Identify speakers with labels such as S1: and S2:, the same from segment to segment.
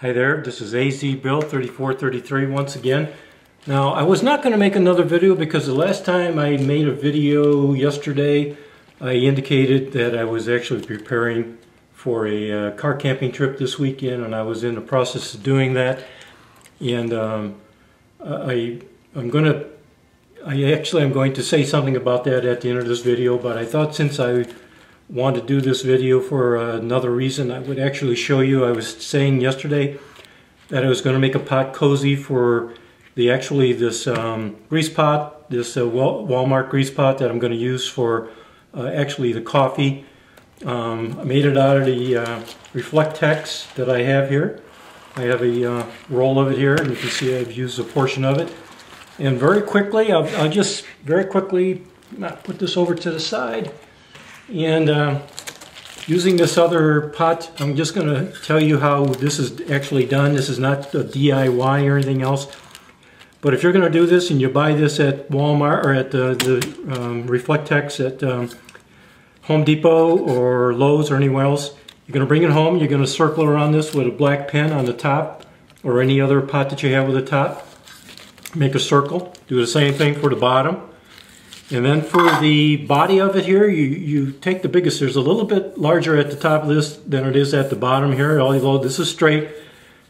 S1: Hi there, this is AZ Bill 3433 once again. Now, I was not going to make another video because the last time I made a video yesterday, I indicated that I was actually preparing for a car camping trip this weekend, and I was in the process of doing that. And I'm going to say something about that at the end of this video, but I thought since I wanted to do this video for another reason, I would actually show you. I was saying yesterday that I was going to make a pot cozy for this grease pot, this Walmart grease pot that I'm going to use for actually the coffee. I made it out of the Reflectex that I have here. I have a roll of it here, and you can see I've used a portion of it. And very quickly, I'll just very quickly put this over to the side. And using this other pot, I'm just going to tell you how this is actually done. This is not a DIY or anything else. But if you're going to do this and you buy this at Walmart or at the Reflectex at Home Depot or Lowe's or anywhere else, you're going to bring it home. You're going to circle around this with a black pen on the top or any other pot that you have with the top. Make a circle. Do the same thing for the bottom. And then for the body of it here, you take the biggest. There's a little bit larger at the top of this than it is at the bottom here. Although this is straight,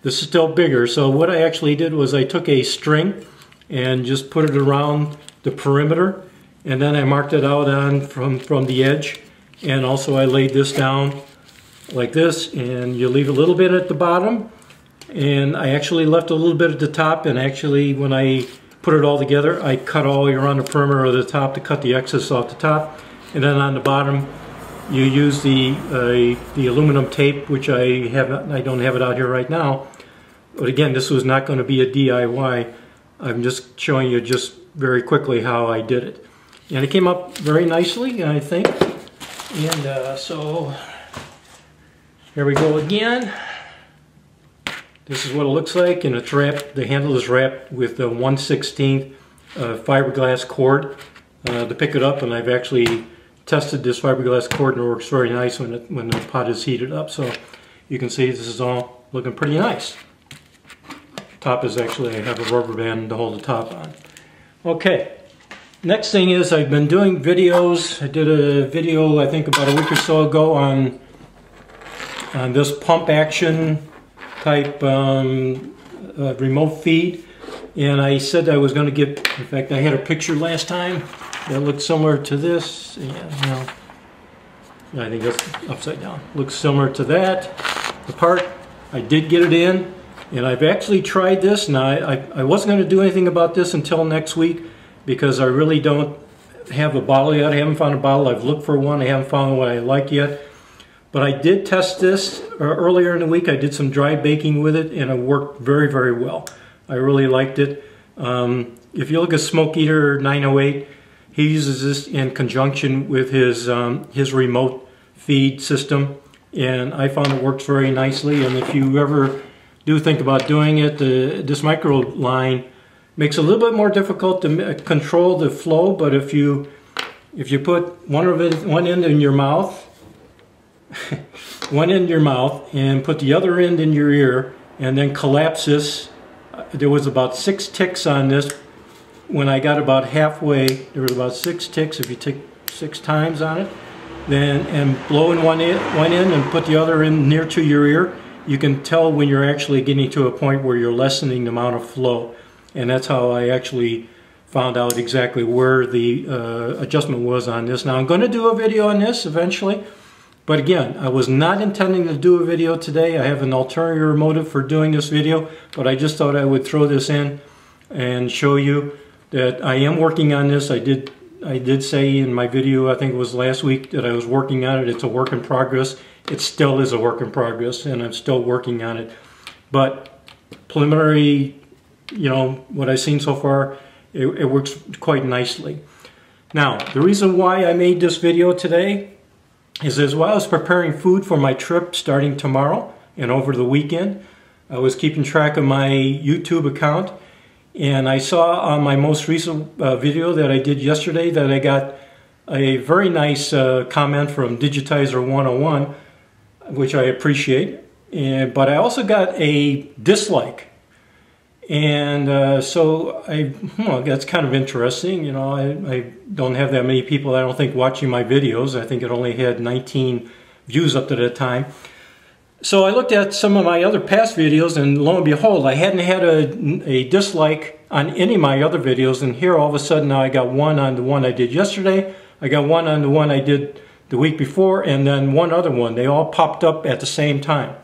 S1: this is still bigger. So what I actually did was I took a string and just put it around the perimeter. And then I marked it out on from the edge. And also I laid this down like this. And you leave a little bit at the bottom. And I actually left a little bit at the top. And actually when I put it all together, I cut all around the perimeter of the top to cut the excess off the top. And then on the bottom, you use the aluminum tape, which I don't have it out here right now. But again, this was not going to be a DIY. I'm just showing you just very quickly how I did it. And it came up very nicely, I think. And so, here we go again. This is what it looks like, and it's wrapped. The handle is wrapped with the 1/16 fiberglass cord to pick it up, and I've actually tested this fiberglass cord, and it works very nice when the pot is heated up. So you can see this is all looking pretty nice. Top is actually, I have a rubber band to hold the top on. Okay, next thing is I've been doing videos. I did a video I think about a week or so ago on this pump action type remote feed, and I said I was going to get, in fact I had a picture last time that looked similar to this. Yeah, no, I think that's upside down. Looks similar to that. The part, I did get it in, and I've actually tried this. Now I wasn't going to do anything about this until next week because I really don't have a bottle yet. I haven't found a bottle. I've looked for one. I haven't found what I like yet. But I did test this earlier in the week. I did some dry baking with it, and it worked very, very well. I really liked it. If you look at Smoke Eater 908, he uses this in conjunction with his remote feed system, and I found it works very nicely. And if you ever do think about doing it, this micro line makes it a little bit more difficult to control the flow. But if you put one end in your mouth, one end in your mouth, and put the other end in your ear, and then collapse this. There was about 6 ticks on this. When I got about halfway, there was about 6 ticks. If you tick 6 times on it, and blow in one end and put the other end near to your ear, you can tell when you're actually getting to a point where you're lessening the amount of flow. And that's how I actually found out exactly where the adjustment was on this. Now I'm going to do a video on this eventually. But again, I was not intending to do a video today. I have an ulterior motive for doing this video, but I just thought I would throw this in and show you that I am working on this. I did say in my video, I think it was last week, that I was working on it. It's a work in progress. It still is a work in progress, and I'm still working on it. But preliminary, what I've seen so far, it works quite nicely. Now, the reason why I made this video today is as well as preparing food for my trip starting tomorrow and over the weekend. I was keeping track of my YouTube account, and I saw on my most recent video that I did yesterday that I got a very nice comment from Digitizer 101, which I appreciate. but I also got a dislike. And so well, that's kind of interesting. You know, I don't have that many people, I don't think, watching my videos. I think it only had 19 views up to that time. So I looked at some of my other past videos, and lo and behold, I hadn't had a dislike on any of my other videos. And here all of a sudden now I got one on the one I did yesterday, I got one on the one I did the week before, and then one other one. They all popped up at the same time.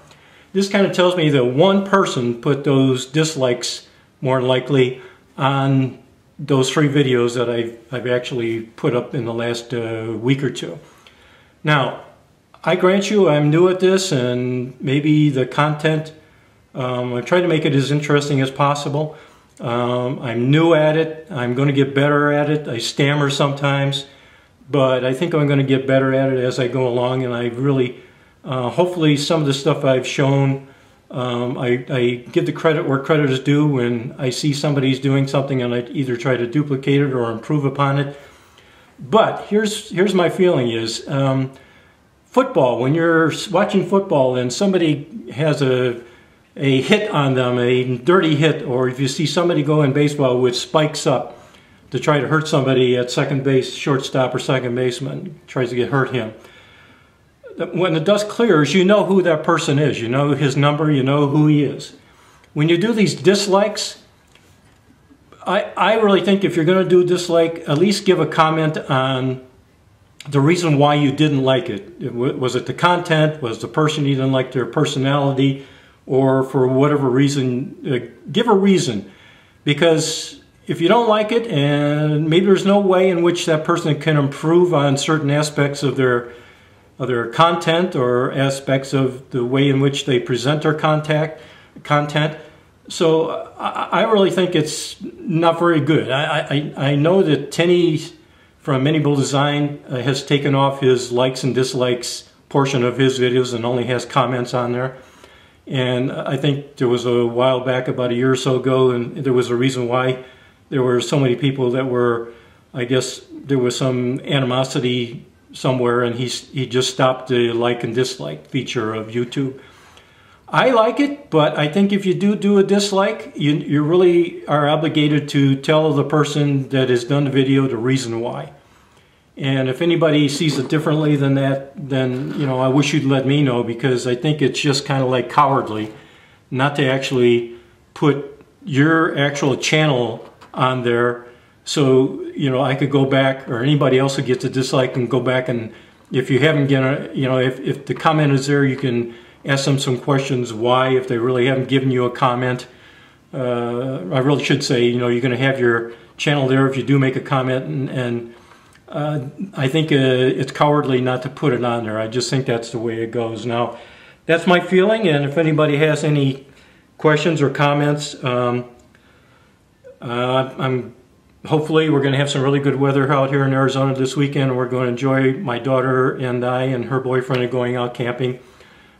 S1: This kind of tells me that one person put those dislikes, more than likely, on those 3 videos that I've actually put up in the last week or two. Now, I grant you I'm new at this, and maybe the content, I try to make it as interesting as possible. I'm new at it. I'm going to get better at it. I stammer sometimes, but I think I'm going to get better at it as I go along, and I really... hopefully some of the stuff I've shown, I give the credit where credit is due. When I see somebody's doing something, and I either try to duplicate it or improve upon it. But here's my feeling is, football, when you're watching football and somebody has a hit on them, a dirty hit, or if you see somebody go in baseball with spikes up to try to hurt somebody at second base, shortstop or second baseman, tries to hurt him. When the dust clears, you know who that person is. You know his number, you know who he is. When you do these dislikes, I really think if you're going to do a dislike, at least give a comment on the reason why you didn't like it. Was it the content? Was the person you didn't like their personality? Or for whatever reason, give a reason. Because if you don't like it, and maybe there's no way in which that person can improve on certain aspects of their content or aspects of the way in which they present their content. So I really think it's not very good. I know that Tenny from Minimal Design has taken off his likes and dislikes portion of his videos and only has comments on there. And I think there was a while back, about a year or so ago, and there was a reason why there were so many people that were, I guess there was some animosity somewhere, and he just stopped the like and dislike feature of YouTube. I like it, but I think if you do a dislike, you really are obligated to tell the person that has done the video the reason why. And if anybody sees it differently than that, then, you know, I wish you'd let me know, because I think it's just kind of like cowardly not to actually put your actual channel on there. So, you know, I could go back, or anybody else who gets a dislike can go back, and if you haven't given, you know, if the comment is there, you can ask them some questions why, if they really haven't given you a comment. I really should say, you know, you're going to have your channel there if you do make a comment, and I think it's cowardly not to put it on there. I just think that's the way it goes. Now, that's my feeling, and if anybody has any questions or comments, hopefully we're going to have some really good weather out here in Arizona this weekend. We're going to enjoy, my daughter and I and her boyfriend are going out camping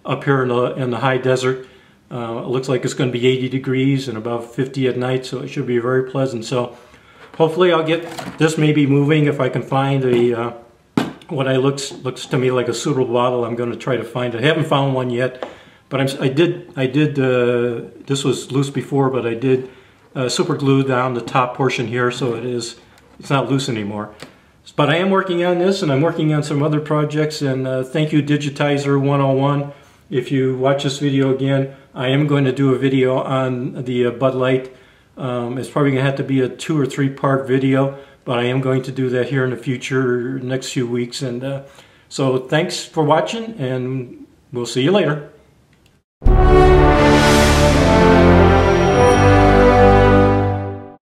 S1: up here in the high desert. It looks like it's going to be 80 degrees and about 50 at night, so it should be very pleasant. So hopefully I'll get this maybe moving if I can find a what looks to me like a suitable bottle. I'm going to try to find it. I haven't found one yet, but I did this was loose before, but I did super glue down the top portion here, so it's not loose anymore. But I am working on this, and I'm working on some other projects, and thank you, Digitizer 101. If you watch this video again, I am going to do a video on the Bud Light. It's probably going to have to be a 2 or 3 part video, but I am going to do that here in the future, next few weeks. And so thanks for watching, and we'll see you later.